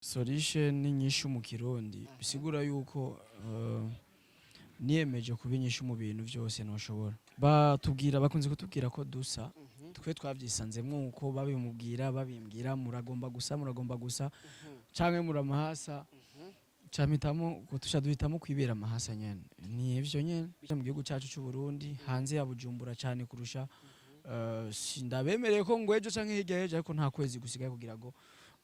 Solution ni nyinshi mu Kirundi bisigura yuko niyemeje kuba inyinshi mu bintu byose noshobora. Bakunze kutubwira ko dusa twe twavyisanzemwo uko babimubwira babimbwira muragomba gusa canke muramahasa camitamo gutusha duhitamo kwibera amahasa nyene ni ivyo nyene mu gihugu cacu cy'u Burundi hanze ya Bujumbura cyane kurusha sindabemereye ko ngo ejo canke hirya ejo ariko nta kwezi gusigaye kugira ngo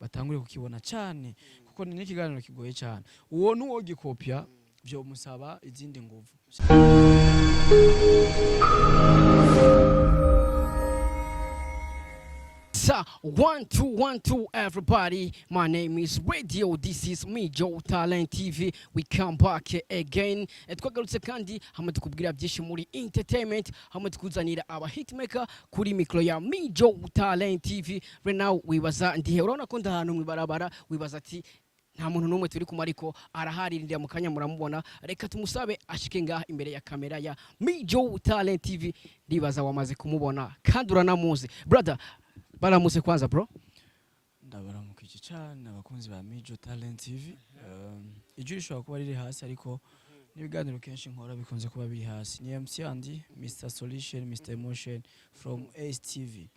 batangure kukibona cyane kuko ni ikiganiro kigoye cyane uwo nuwo gikopya byo musaba izindi nguvu. So, 1 2 everybody. My name is Radio. This is me, Joe Talent TV. We come back again. Twagarutse kandi hamwe tukubwira byinshi muri entertainment, hamwe tukuzanira aba hitmaker kuri micro ya me, Joe Talent TV. Right now wibaza ndihe urabona ko ndahantu mwibarabara wibaza ati nta muntu numwe turi kumariko araharirira mu kanya muramubona reka tumusabe ashike ngaha imbere ya kamera ya me, Joe Talent TV. Ribaza wamaze kumubona kandi uranamuzi brother. Baramuse kwanza bro. Ndabaramukije cyane abakunzi ba Joe Talent TV. Ijuri shobora kuba riri hasi ariko nibiganiro kenshi nkora bikunze kuba biri hasi. Ni MC Andy, Mr Solution, Mr Emotion from STV.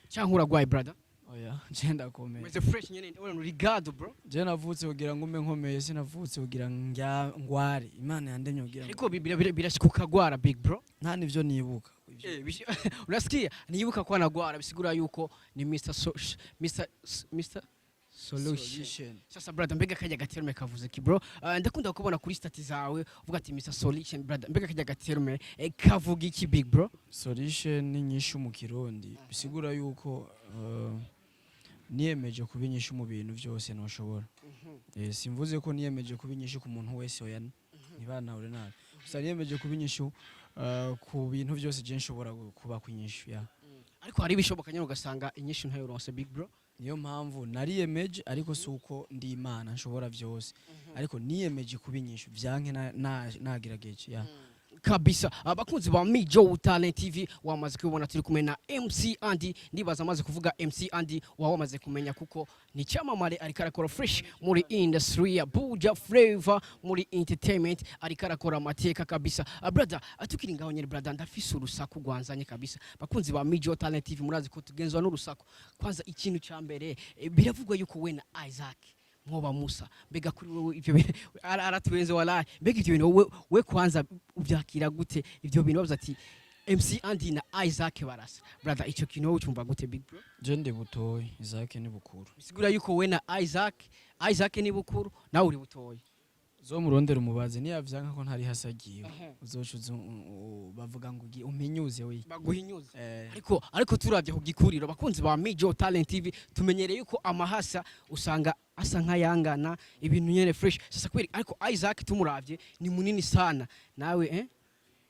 Cyangwa uragwaye brother? Oya, je ndakomeye. Weze fresh nyene ndabona rigado bro. Je navutse kugira ngo umpe nkomeye sinavutse kugira ngware. Imana yandemye kugira. Ariko birashikuka gwara big bro. Nta nivyo nibuka. Unasikia nibuka kwa nagwara bisigura yuko ni Mr Solution. Sasa brother mbega kajya gaterme kavuze ki bro. Ndakunda kubona kuri stat zawe uvuga ati Mr Solution brother mbega kajya gaterme kavuga iki big bro. Solution ni nyinshi mu Kirundi bisigura yuko niyemeje kuba inyinshi mu bintu byose noshobora. Simvuze ko niyemeje kuba inyinshi ku muntu wese oya nibanahure nabi. Gusa niyemeje kuba inyinshi ku bintu byose je nshobora kuba kwinyishu ya. Ariko hari bishoboka nyine ugasanga inyishu ntayo ronse big bro. Niyo mpamvu nariyemeje ariko suko ndi Imana nshobora byose. Ariko niyemeje kuba inyishu byanke nagirageje ya. Kabisa abakunzi ba me, Joe Talent TV wamaze kubona turi kumena MC Andy. Ndibaza amaze kuvuga MC Andy wamaze kumenya kuko ni cyamamare ari karakora fresh muri industry ya Buja Flavor muri entertainment ari karakora amateka kabisa. Brother atukiri ngaho nyene brother ndafise urusaku gwanzanye kabisa. Bakunzi ba me, Joe Talent TV murazi ko tugenzwa n'urusaku. Kwanza ikintu cyambere biravugwa yuko we na Isaac mwoba Musa mbega kuri wewe ivyo aratubwiye wallahi mbega ivyo bintu we kwanza ubyakira gute ivyo bintu bavuze ati MC Andy na Isaac barasa brother ico kintu wowe cyumva gute big bro? Je ndi butoyi Isaac ni bukuru. Bisigura yuko we na Isaac ni bukuru nawe uri butoyi. Zo murondera umubaze ni yavyanka ko ntari hasagiwe uzocuza bavuga ngo umenyuze we baguhinyuze ariko turavye ku gikuriro bakunzi ba me, Joe Talent TV tumenyereye yuko amahasa usanga asa nkayangana ibintu nyene fresh. Sasa kweli ariko Isaac tumuravye ni munini sana nawe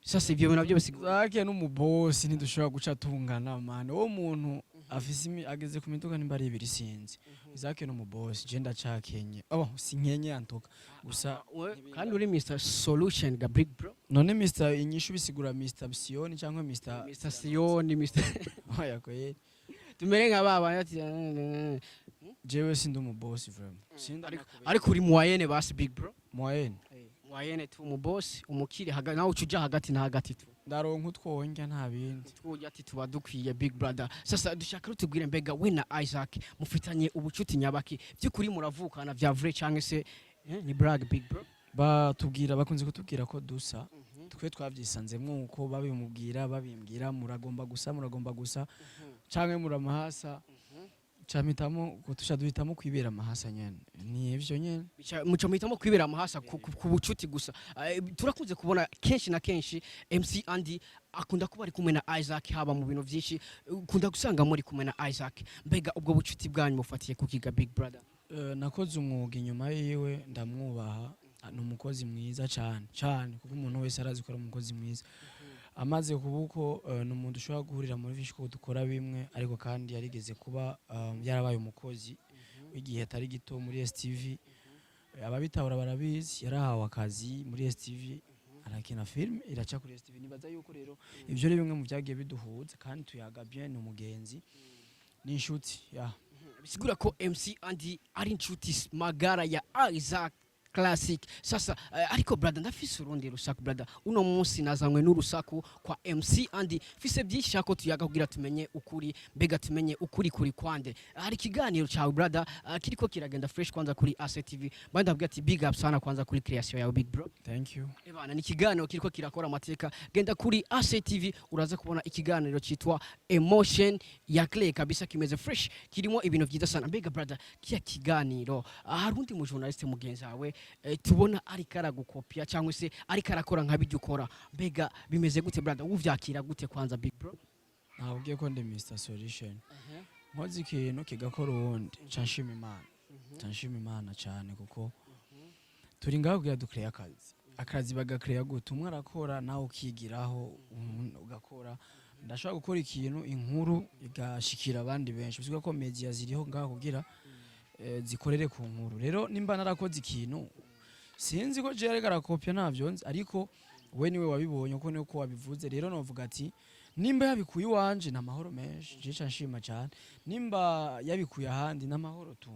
sasa ivyo bintu navyo Isaac n'umubosi ntidushobora guca tungana man wo muntu afise ageze ku mintuka nimbari ibiri sinzi. Isaac n'umubosi je ndacakenye sinkenye yantoka gusa kandi uri Mr Solution ga big bro. None Mr inyishu bisigura Mr Sion cyangwa Mr Sion Mr oya ko ye tumere nka baba ati jewe sindi umubosi vraiment ariko uri moyenne basi big bro. Moyenne tu umubosi umukiri nawe ucuja hagati na hagati tu ndaronka utwonge nta bindi twujya ati tuba dukwiye big brother. Sasa dushaka rutubwire mbega we na Isaac mufitanye ubucuti nyabaki byukuri muravukana vya vrai cyangwa se ni brag big bro? Bakunze kutubwira ko dusa twe twavyisanzemwo uko babimubwira babimbwira muragomba gusa canke muramahasa camitamo gutusha duhitamo kwibera amahasa nyene ni ivyo nyene muco mitamo kwibera amahasa ku bucuti gusa. Turakunze kubona kenshi na kenshi MC Andy akunda kuba ari kumwe na Isaac haba mu bintu byinshi ukunda gusanga muri kumwe na Isaac mbega ubwo bucuti bwanyu mufatiye kukiga big brother? Nakoze umwuga inyuma yiwe ndamwubaha n'umukozi mwiza cyane kuko umuntu wese arazi ko ari umukozi mwiza. Amaze kubuko n'umuntu ushobora guhurira muri vyinshi ko dukora bimwe ariko kandi yarigeze kuba yarabaye umukozi w'igihe atari gito muri STV. Ababitahura barabizi yarahawe akazi muri STV arakina film iraca kuri STV. Nibaza yuko rero ivyo ari bimwe mu byagiye biduhuza kandi tuyaga bien n'umugenzi n'inshuti ya bisigura ko MC Andy ari inshuti magara ya Isaac Classic. Sasa ariko brother ndafise urundi rusaku brother. Uno munsi nazanywe n'urusaku kwa MC Andy. Fise byinshi shako tuyaga kugira tumenye ukuri, mbega tumenye ukuri kuri kwande. Hari ikiganiro cyawe brother kiriko kiragenda fresh kwanza kuri ACTV. Banda bwa ati big up sana kwanza kuri creation yawe big bro. Thank you. Ebana ni ikiganiro kiriko kirakora amateka. Genda kuri ACTV uraza kubona ikiganiro cyitwa Emotion ya Clay kabisa kimeze fresh. Kirimo ibintu byiza sana. Mbega brother kiya kiganiro hari undi mu journaliste mugenzi wawe tubona ari karagukopia cyangwa se ari karakora nk'abijyo ukora. Mbega bimeze gute brother uvyakira gute kwanza big bro? Nabwiye ko ndi Mr Solution. Nkoze ikintu kigakora uwundi canshima Imana. Canshima Imana cyane kuko turi ngaho kugira dukreye akazi bagakreye gute umwe arakora nawe ukigiraho ugakora. Ndashaka gukora ikintu inkuru igashikira abandi benshi bivuga ko media ziriho ngaho kugira zikorere ku nkuru. Rero nimba narakoze ikintu sinzi ko je ariko arakopya navyo nzi ariko we niwe wabibonye uko niko wabivuze. Rero novuga ati nimba yabikuye wanje na mahoro menshi je canshima cyane, nimba yabikuye ahandi na mahoro tu.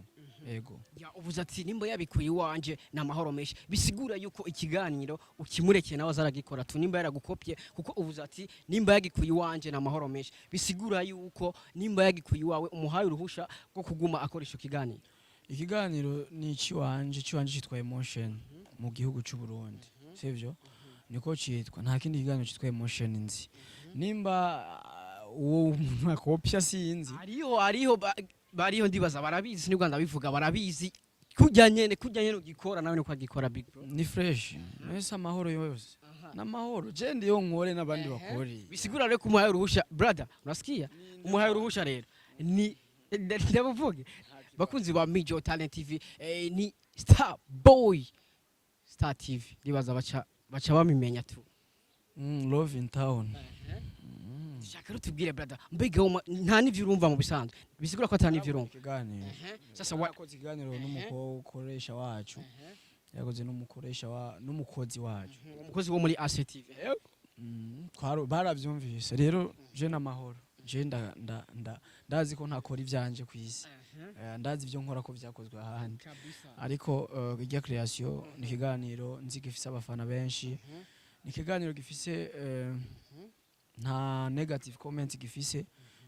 Yego ya uvuze ati nimba yabikuye wanje na mahoro menshi bisigura yuko ikiganiro ukimurekeye nawe azaragikora tu. Nimba yaragukopye kuko uvuze ati nimba yagikuye wanje na mahoro menshi bisigura yuko nimba yagikuye wawe umuhaye uruhusha rwo kuguma akoresha ikiganiro. Ikiganiro ni ciwanje citwa Emotion mu gihugu cy'u Burundi sivyo niko citwa, nta kindi kiganiro citwa Emotion nzi. Nimba uwo umuntu akopya sinzi bariho ndibaza barabizi ni Rwanda bivuga barabizi kujyanye n'ugikora nawe niko agikora big bro. Ni fresh mwese amahoro yose n'amahoro je ndiyo nkore n'abandi bakori bisigura rero kumuhaye uruhusha brother. Unasikia umuhaye uruhusha rero ni ndavuge bakunzi ba Mijo Talent TV ni Star Boy Star TV ndibaza baca bamimenya tu. Love in town. Shaka rutubwire brother mbega nta nivyo urumva mu bisanzwe bisigura ko atani nivyo urumva ikiganiro. Sasa wakoze ikiganiro n'umukoresha wacu yakoze n'umukozi wacu umukozi wo muri ACTV baravyumvise. Rero je n'amahoro je ndazi ko ntakora ivyanje kwisi ndazi ivyo nkora ko vyakozwe ahandi ariko irya creation ni ikiganiro nzi gifise abafana benshi, ni ikiganiro gifise nta negative comment gifise,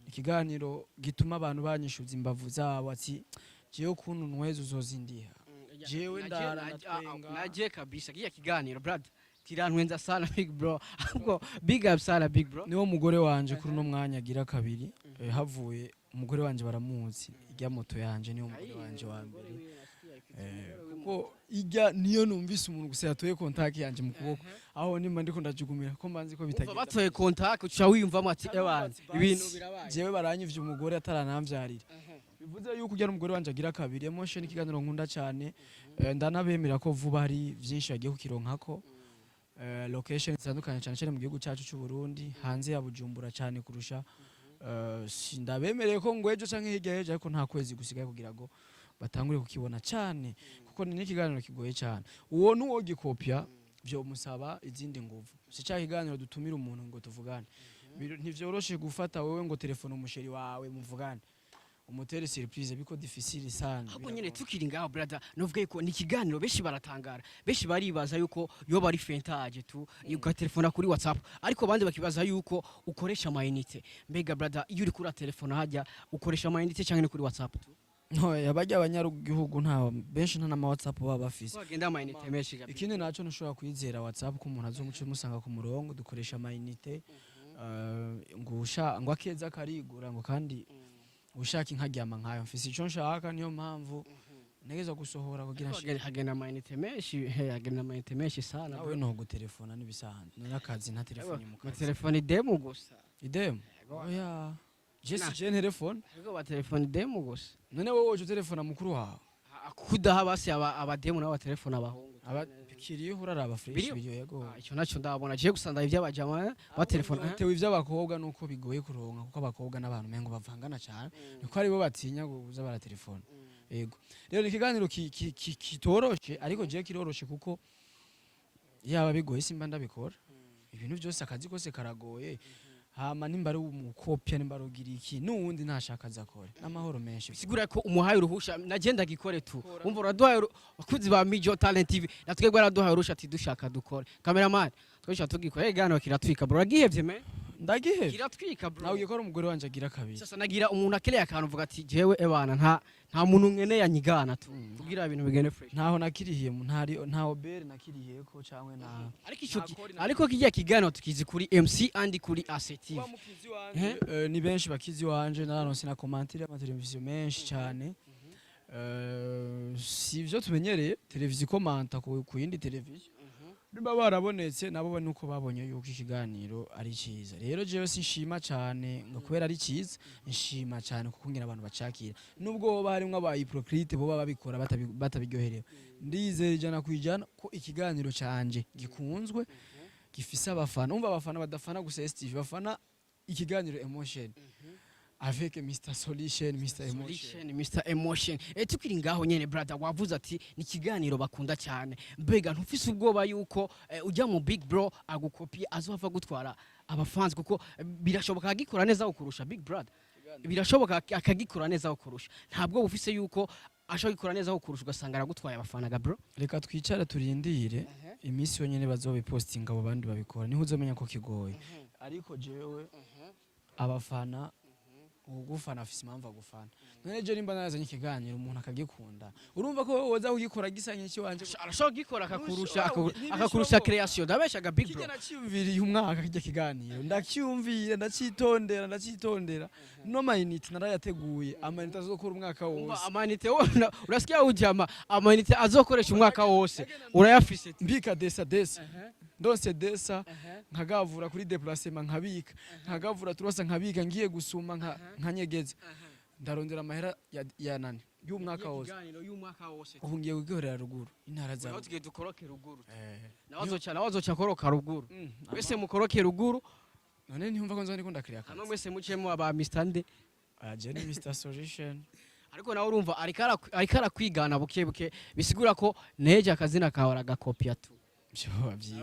ikiganiro gituma abantu banyishuza imbavu zabo ati jewe kuntu ntweze uzozindiha jewe naje kabisa kiya kiganiro brother kirantwenza sana big bro. Ahubwo big up sana big bro. Niwo mugore wanje kuri no mwanya agira kabiri havuye umugore wanje baramuzi ijya moto yanje niyo mugore wanje wa mbere kuko ijya niyo numvise umuntu gusa yatoye contact yanje mu kuboko aho nimba ndiko ndajugumira ko mbanzi ko bitagenda batoye contact uca wiyumva mati ebanze ibintu birabaye jewe baranyivye umugore ataranamvyarira bivuze yuko ujya n'umugore wanje agira kabiri. Emotion ikiganiro nkunda cyane ndanabemera ko vuba hari byinshi yagiye kukironkako location zitandukanye cyane mu gihugu cyacu cy'u Burundi hanze ya Bujumbura cyane kurusha ndabemereye ko ngwejo canke hirya heje ariko nta kwezi gusigaye kugira ngo batangure kukibona cyane kuko ni ikiganiro kigoye cyane. Uwo nuwo gikopya byo musaba izindi nguvu si cya kiganiro dutumira umuntu ngo tuvugane ntivyoroshe gufata wewe ngo telefone umusheri wawe muvugane umutere surprise biko difficile sana. Ahubwo nyene tukiri ngaho brother novuga ko ni ikiganiro benshi baratangara benshi baribaza yuko yo bari fentage tu ugatelefona kuri WhatsApp ariko bandi bakibaza yuko ukoresha amayinite. Mbega brother iyo uri kuri telefone hajya ukoresha amayinite cyangwa ni kuri WhatsApp tu? No yabajya abanyarugihugu nta benshi nta na WhatsApp baba bafise bagenda amayinite menshi gabi. Ikindi naco ntushobora kwizera WhatsApp ko umuntu azomuce musanga ku murongo dukoresha amayinite ngo akeza karigura ngo kandi ushaka inkaryama nkayo mfise ico nshaka niyo mpamvu negeza gusohora kugira hagenda amayinite menshi sana. Nawe no gutelefona nibisanzwe n'akazi nta telefone mu kazi. Telefone demo gusa idemo oya Jesse je telefone ngo ba telefone demo gusa none wowe ujo telefona mukuru wawe kudaha basi abademo n'aba telefone abahungu abakiriye uraraba fresh video yego icyo naco ndabona je gusanda ivy'abajama ba telefone tewe ivy'abakobwa nuko bigoye kuronka kuko abakobwa n'abantu mengo bavangana cyane niko ari bo batinya guza bara telefone yego. Rero ikiganiro kitoroshe ariko je kiroroshe kuko yaba bigoye simba ndabikora ibintu byose akazi kose karagoye hama nimba ari umukopya nimba ari ugira iki n'uwundi ntashaka azakore n'amahoro menshi bisigura ko umuhaye uruhusha nagenda gikore tu umva uraduhaye abakunzi ba Mijo Talent TV natwebwe araduhaye uruhusha ati dushaka dukore cameraman twishaka tugikore gano kiratwika bro uragihevye me ndagihevye kiratwika bro nawe ugikora umugore wanje agira kabiri sasa nagira umuntu akeleye akantu uvuga ati jewe ebana nta muntu nkeneye yanyigana tu kugira ibintu bigende fresh ntaho nakirihiye ntaho bere nakirihiye ko cyangwe na ariko kijya kiganiro tukizi kuri MC andi kuri ACTV ni benshi bakizi wanje naranonse na commentaire ama televiziyo menshi cyane sivyo tumenyereye televiziyo komanta ku yindi televiziyo niba barabonetse nabo nuko babonye yuko ikiganiro ari cyiza rero jewe sinshima cyane ngo kubera ari cyiza nshima cyane kuko ngira abantu bacakira nubwo barimwe abayiprocrite bo babikora batabiryoherewe ndizeye ijana kwijana ko ikiganiro canje gikunzwe gifise abafana umva abafana badafana gusa STV bafana ikiganiro emotion avec Mr Solution Mr Emotion tukiri ngaho nyene brother wavuze ati ni kiganiro bakunda cyane mbega ntufise ubwoba yuko ujya mu big bro agukopie azova gutwara abafans kuko birashoboka agikora neza ukurusha big brother birashoboka akagikora neza ukurusha ntabwo bufise yuko ashobora gukora neza ukurusha ugasanga aragutwaye abafana ga bro reka twicara turindire imisi yonyene bazobipostinga abo bandi babikora niho uzomenya ko kigoye ariko jewe abafana ugufana afise impamvu agufana none je nimba nazanye ikiganiro umuntu akagikunda urumva ko woza kugikora gisanye iki wanje arashobora gukora akakurusha creation dabeshaga big bro kigena cyumviriye umwaka kijya kiganiro ndacyumvira ndacitondera no mainite narayateguye amanite azokora umwaka wose amanite urasikia ujama amanite azokoresha umwaka wose urayafise mbika desa ndose desa nkagavura kuri déplacement nkabika nkagavura turose nkabika ngiye gusuma nkanyegeza ndarondera amahera ya nani y'umwaka wose ubu ngiye kugihorera ruguru intara zawe tugiye dukoroke ruguru nawazoca koroka ruguru wese mukoroke ruguru none ntiyumva ko nzandi kunda kriya hano mwese mucemo aba Mr Nde aje ni Mr Solution ariko nawe urumva arikara kwigana bukebuke bisigura ko neje akazina kawe aragakopia tu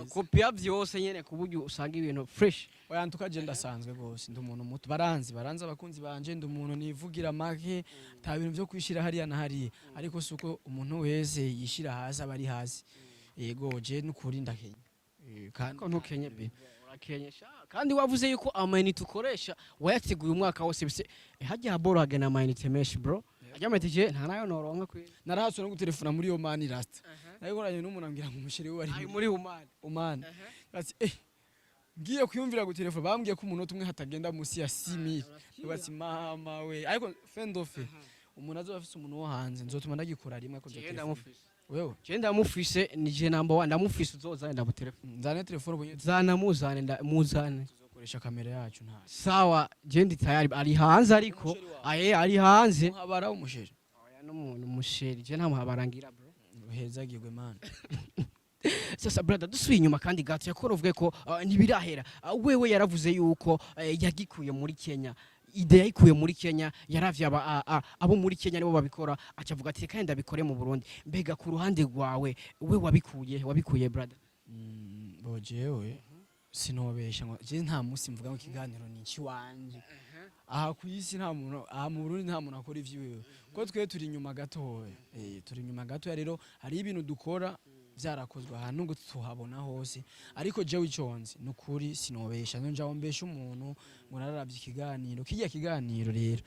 kopia byose nyene kuburyo usanga ibintu fresh oyantuka je ndasanzwe gose ndi umuntu muto baranzi abakunzi banje ndi umuntu nivugira make ta bintu byo kwishira hariya na hariya ariko suko umuntu wese yishira hasi abari hasi yego je nukuri ndakenya kandi ntukenye be urakenyesha kandi wavuze yuko amayinite ukoresha wayateguye umwaka wose bise hajya boro hagena amayinite meshi bro ajyametije nta nayo noronka kwi narahatse no gutelefona muri yo mani rasta nayiko ranye n'umuntu ambwira ngo umushiri we ari muri umani bati ngiye kuyumvira gutelefona bambwiye ko umuntu umwe hatagenda musi ya 6000 bati mama we ariko fendofe umuntu azo afise umuntu wo hanze nzotuma ndagikora rimwe ko genda mufise wewe genda mufise ni je number 1 ndamufise uzoza ndabutelefona nzane telefone ubunye zana muzane tuzokoresha kamera yacu nta sawa je ndi tayari ari hanze ariko ari hanze habara umusheri oya n'umuntu umusheri je nta muhabarangira bro uhezagirwe man sasa brother dusubiye inyuma kandi gato yakora uvuge ko ntibirahera wewe yaravuze yuko yagikuye muri Kenya idea ikuye muri Kenya yaravye abo muri Kenya nibo babikora acavuga ati kandi ndabikore mu Burundi mbega ku ruhande rwawe we wabikuye brother bojewe sinobesha ngo je nta musi mvuga ngo ikiganiro ni iki wanje aha ku isi nta muntu aha mu Burundi nta muntu akora ivyiwe ko twe turi inyuma gato turi inyuma gato rero hari ibintu dukora byarakozwe ahantu ngo tuhabona hose ariko je wiconze nukuri sinobesha njaho mbesha umuntu ngo nararavye ikiganiro kijya kiganiro rero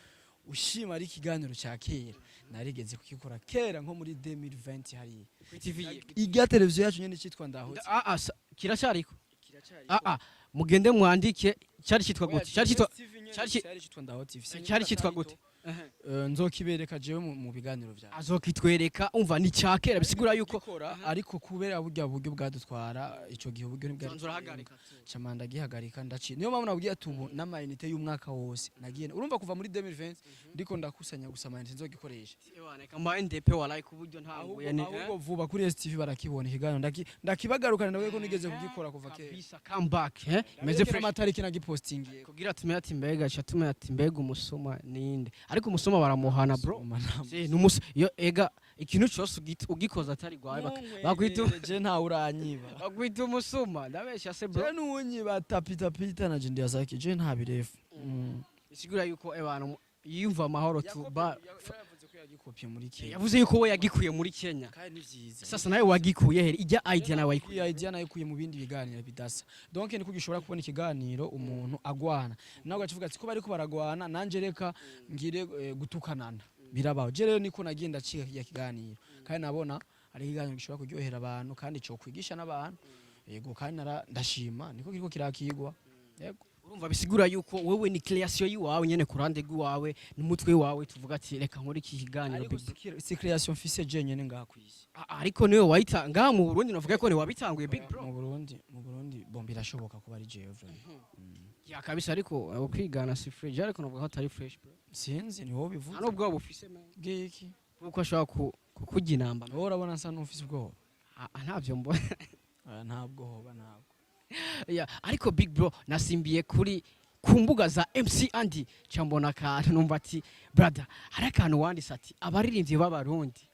ushima ari ikiganiro cya kera narigeze kukikora kera nko muri 2020 hari TV iga televiziyo yacu nyene cyitwa ndahotse kiracyariko mugende mwandike cyari cyitwa gute cyari cyitwa gute nzokibereka jewe mu biganiro byawe azokitwereka umva ni cyakera bisigura yuko ariko kubera burya buryo bwadutwara ico gihe buryo nibwahagarika camanda gihagarika ndaci niyo mpamvu nabwiye tubu n'amayinite y'umwaka wose nagiye urumva kuva muri 2020 ndiko ndakusanya gusa amayinite nzogikoresha kama NDP walayi kuburyo ntahuye ni ahubwo vuba kuri STV barakibona ikiganiro ndakibagarukana nawe ko nigeze kugikora kuva kera kabisa comeback meze fresh amatariki nagipostingiye kugira tumenye ati mbega umusoma ninde ariko umusoma baramuhana bro numus yo ega ikintu cyose ugikoza atari gwawe bakwita je nta uranyiba bakwita umusuma ndabesha se bro je n'unyiba tapita na je ndiyazaki je nta birefu isigura yuko abantu yumva amahoro tu ba yavuze ko yagikopye muri Kenya yavuze yuko we yagikuye muri Kenya kandi ni vyiza sasa nawe wagikuye he ijya idea nawe wayikuye iyo idea nayikuye mu bindi biganiro bidasa donc ni kugishobora kubona ikiganiro umuntu agwana nawe gacivuga ati ko bari ko baragwana nanje reka ngire gutukanana birabaho je rero niko nagiye ndacika kiya kiganiro kandi nabona ari ikiganiro gishobora kuryohera abantu kandi cyo kwigisha n'abantu yego kandi ndashima niko kiriko kirakigwa yego urumva bisigura yuko wewe ni creation yiwawe nyene kurande gwawe n'umutwe wawe tuvuga ati reka nkore iki kiganiro si creation fise je nyene ngakwisi ariko niwe wayita ngaha mu Burundi navuga ko ni wabitanguye big bro mu Burundi bombi irashoboka kuba ari je ya kabisa ariko kwigana si fresh ariko navuga ko atari fresh bro sinzi ni wowe bivuze hano bwo bufise bwiki kuko ashobora kujya inamba wowe urabona nsa n'ufise ubwoba ntavyo mbona ntabwo hoba ntabwo ariko big bro nasimbiye kuri ku mbuga za MC Andy cyambona akantu numva ati brother hari akantu wanditse ati abaririmbyi b'abarundi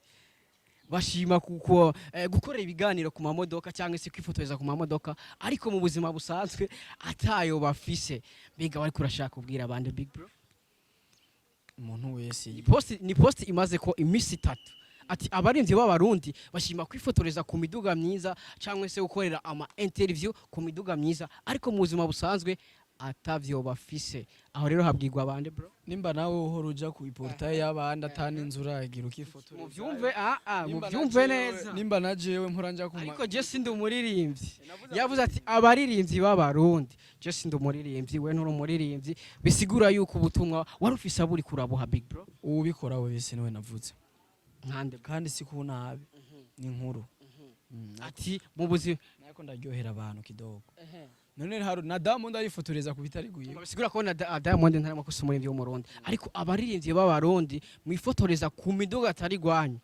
bashima kuko gukorera ibiganiro ku mamodoka cyangwa se kwifotoreza ku mamodoka ariko mu buzima busanzwe atayo bafise mbega bari kurashaka kubwira abandi big bro umuntu wese ni post imaze ko imisi 3 ati abarinzi b'abarundi bashima kwifotoreza ku miduga myiza cyangwa se gukorera ama interview ku miduga myiza ariko mu buzima busanzwe atavyo bafise aho rero habwirwa abandi bro nimba nawe uhora uja ku iportail y'abandi atani inzura agira ukifotoreza mu byumve neza nimba na jewe mpora nja kuma ariko je sindi umuririmbyi yavuze ati abaririmbyi b'abarundi je sindi umuririmbyi we nturi umuririmbyi bisigura yuko ubutumwa warufise aburi kurabuha big bro ubikora we bise niwe navuze nkande kandi siku nabi ni nkuru ati mu buzima nako ndaryohera abantu kidogo none haru na Diamond arifotoreza ku bitari guye bisigura ko na Diamond ntarimo kusumura imvyo mu Burundi ariko abaririmbyi b'abarundi mwifotoreza ku miduga atari gwanya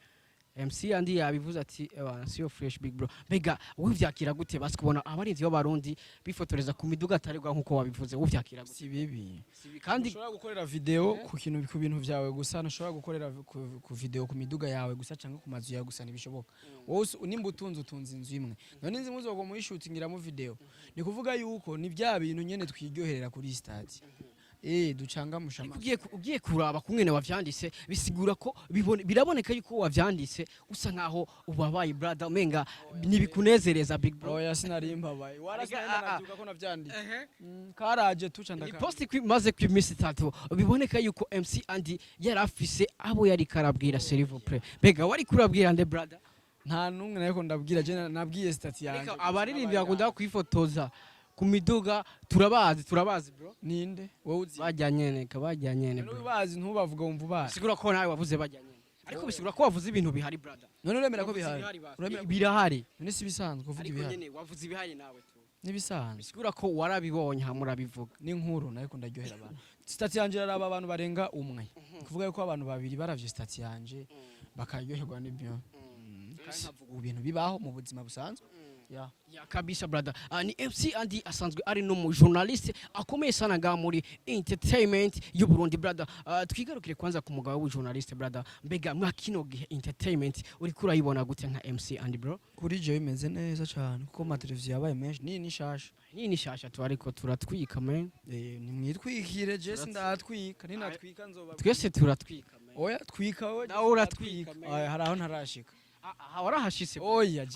MC Andy yabivuze ati siyo fresh big bro mbega uvyakira gute basi kubona abarinzi b'abarundi bifotoreza ku miduga atari gwa nkuko wabivuze uvyakira gute si bibi kandi ushobora gukorera video ku bintu vyawe gusa ntushobora gukorera ku video ku miduga yawe gusa cyangwa ku mazu yawe gusa nibishoboka wowe nimba utunze inzu imwe none inzu muzo mu shootingira mu video ni kuvuga yuko ni bya bintu nyene twiryoherera kuri stade ducanga mushama ugiye kuraba kumwene wavyanditse bisigura ko biraboneka yuko wavyanditse usa nkaho ubabaye brother menga nibikunezereza big bro oya sinarimba baye warasana natuka ko navyanditse karaje tucanda ka post maze ku imisi 3 biboneka yuko MC Andy yarafise abo yari karabwira s'il vous plaît mbega wari kurabwira nde brother nta numwe nariko ndabwira je nabwiye stati yanje abaririmbyi bakunda kwifotoza ku miduga turabazi bro ninde wowe uzi bajyanye bro ubazi ntubavuga wumva ubazi sigura ko nawe wavuze bajyanye ariko bisigura ko wavuze ibintu bihari brother none uremera ko bihari birahari none si bisanzwe kuvuga ibihari nyene wavuze ibihari nawe tu nibisanzwe bisigura ko warabibonye hamurabivuga ni nkuru nayo ko ndaryohera abantu stati yanje araba abantu barenga umwe kuvuga yuko abantu babiri baravye stati yanje bakaryoherwa n'ibyo kandi nkavuga ibintu bibaho mu buzima busanzwe ya kabisa brother ni MC Andy asanzwe ari no mu journaliste akomeye sana nga muri entertainment y'u Burundi brother twigarukire kwanza ku mugabo w'u journaliste brother mbega mwakino gihe entertainment uri kurayibona gute nka MC Andy bro kuri je bimeze neza cyane kuko ma televiziyo yabaye menshi ni shasha tu ariko turatwika man ni mwitwikire je sindatwika ninatwika nzoba twese turatwika man oya twika we nawe uratwika haraho ntarashika warahashise oya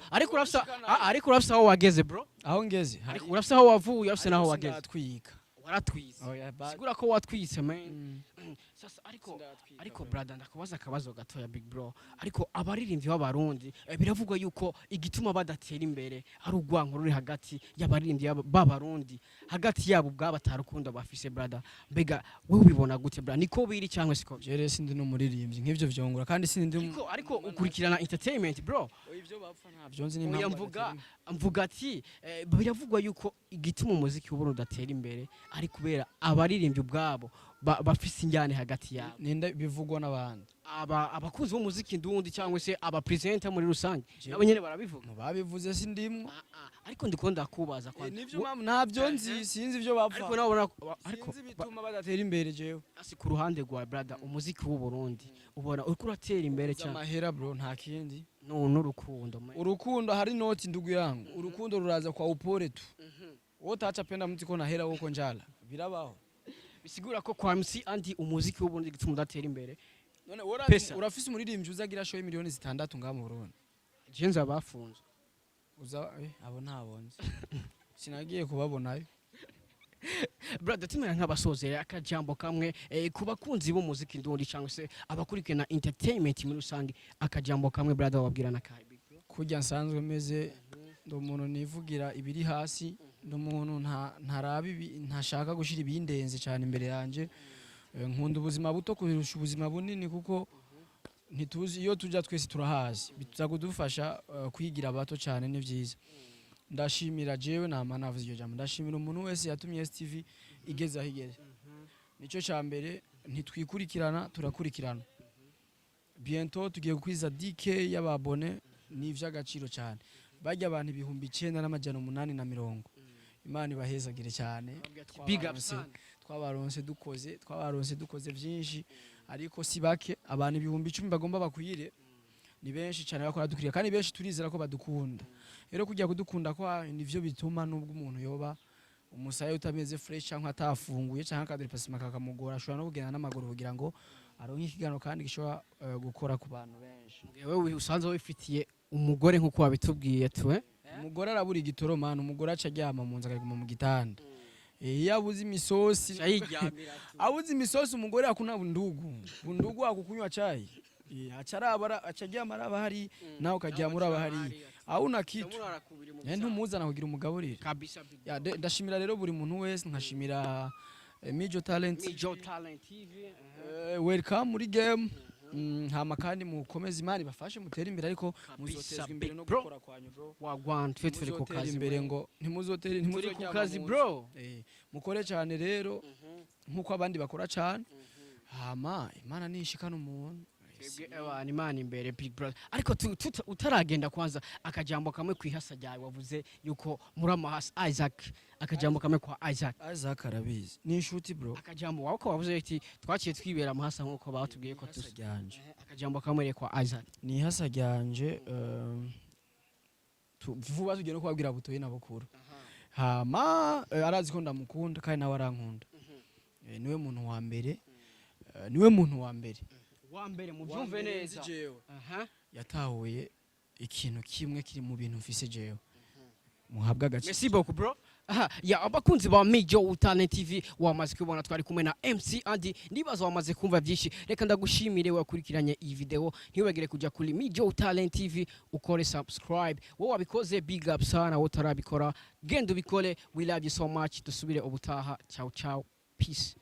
ariko urafise aho wageze bro aho ngeze ariko urafise aho wavuye urafise naho wageze twika waratwise sigura ko watwise man sasa ariko brother ndakubaza akabazo gatoya big bro ariko abaririmbyi b'abarundi biravugwa yuko igituma badatera imbere ari ugwanko ruri hagati y'abaririmbyi b'abarundi hagati yabo bw'abatarukundo bafise brother mbega wewe ubibona gute brother niko biri cyangwa siko jere sindi no muririmbyi nk'ivyo vyongura kandi sindi ariko ukurikirana entertainment bro ivyo bapfa ntavyo nzi ni mvuga ati biravugwa yuko igituma umuziki w'Uburundi udatera imbere ari kubera abaririmbyi ubwabo bafise injyane hagati yabo ninde bivugwa n'abandi abakunzi b'umuziki ndundi cyangwa se aba presenter muri rusange Je- nabo nyene barabivuga babivuze sindimwo ariko ndikunda kubaza kwa nivyo mpamvu ntabyo nzi sinzi ivyo ariko bapfa nabo ariko sinzi bituma badatera imbere jewe asi ku ruhande rwa brother umuziki w'u Burundi ubona uriko uratera imbere cyane amahera bro nta kindi n'urukundo urukundo hari noti ndugu yangu urukundo ruraza kwa upole tu wote achapenda mtu iko na hela huko njala birabaho bisigura ko kwa MC Andy umuziki w'u Burundi gituma udatera imbere none Pesa. urafise umuririmbyi uzagira show miliyoni 6 ngaha mu Burundi jenza bafunze uza abo ntabonze sinagiye kubabonayo brother tumera nk'abasozera akajambo kamwe ku bakunzi b'umuziki ndundi cyangwa se abakurikirana entertainment muri rusange akajambo kamwe brother wabwirana kahe kurya nsanzwe meze ndo umuntu nivugira ibiri hasi ndo umuntu ntashaka gushira ibindenze cyane imbere yanje nkunda ubuzima buto kurusha ubuzima bunini kuko ntituzi iyo tujya twese turahazi bituza kudufasha kwigira bato cyane ni byiza ndashimira jewe nama navuze iryo jambo ndashimira umuntu wese yatumye STV igeze aho igeze nicyo cya mbere ntitwikurikirana turakurikirana bientôt tugiye gukwiza DK y'ababone ni ivy'agaciro cyane bajya abantu 9,880 Imana ibahezagire cyane big up son twabaronse dukoze byinshi ariko si bake abantu 10,000 bagomba bakwire ni benshi cyane bakora dukiriye kandi benshi turizera ko badukunda rero kujya kudukunda kwa nivyo bituma nubwo umuntu yoba umusaya utameze fresh cyangwa atafunguye cyangwa akadripasima kakamugora ashobora no kugenda n'amaguru kugira ngo aronke ikigano kandi gishobora gukora ku bantu benshi wewe usanze wifitiye umugore nkuko wabitubwiye tuwe umugore arabura igitoro man umugore aca aryama mu nzu akaguma mu gitanda yabuze imisosi abuze imisosi umugore akuna bundugu akukunywa chai acarabara acaryama araba hari nawe ukaryama uraba hari auna kitu ntumuzana kugira umugaburire kabisa ndashimira rero buri muntu wese nkashimira Mijo Talent TV welcome muri game hama kandi mukomeze imana bafashe mutera imbere ariko muzotezwa imbere no gukora kwanyu bro wagwan twe ku kazi imbere ngo ntimuzotera ku kazi bro mukore cyane rero nkuko abandi bakora cyane hama imana nishikana umuntu ni imana imbere big brother ariko utaragenda kwanza akajambo kamwe kwihasa ryawe wavuze yuko muri amahasa Isaac akajambo kamwe kwa Isaac arabizi ni inshuti bro akajambo wawe ko wavuze ati twaciye twibera amahasa nkuko batubwiye ko tusajyanje akajambo kamwe kwa Isaac ni hasa ryanje vuba tugiye no kubabwira butoye nabukuru hama arazi ko ndamukunda kandi nawe arankunda niwe muntu wa mbere wambere mu byumve neza yatahuye ikintu kimwe kiri mu bintu mfise jewe muhabwa gace merci beaucoup bro ya abakunzi ba Mijo Talent TV wamaze kubona twari kumwe na MC Andy ndibaza wamaze kumva byinshi reka ndagushimire wakurikiranye iyi video ntiwagire kujya kuri Mijo Talent TV ukore subscribe wowe wabikoze big up sana wowe utarabikora genda ubikore we love you so much dusubire ubutaha ciao peace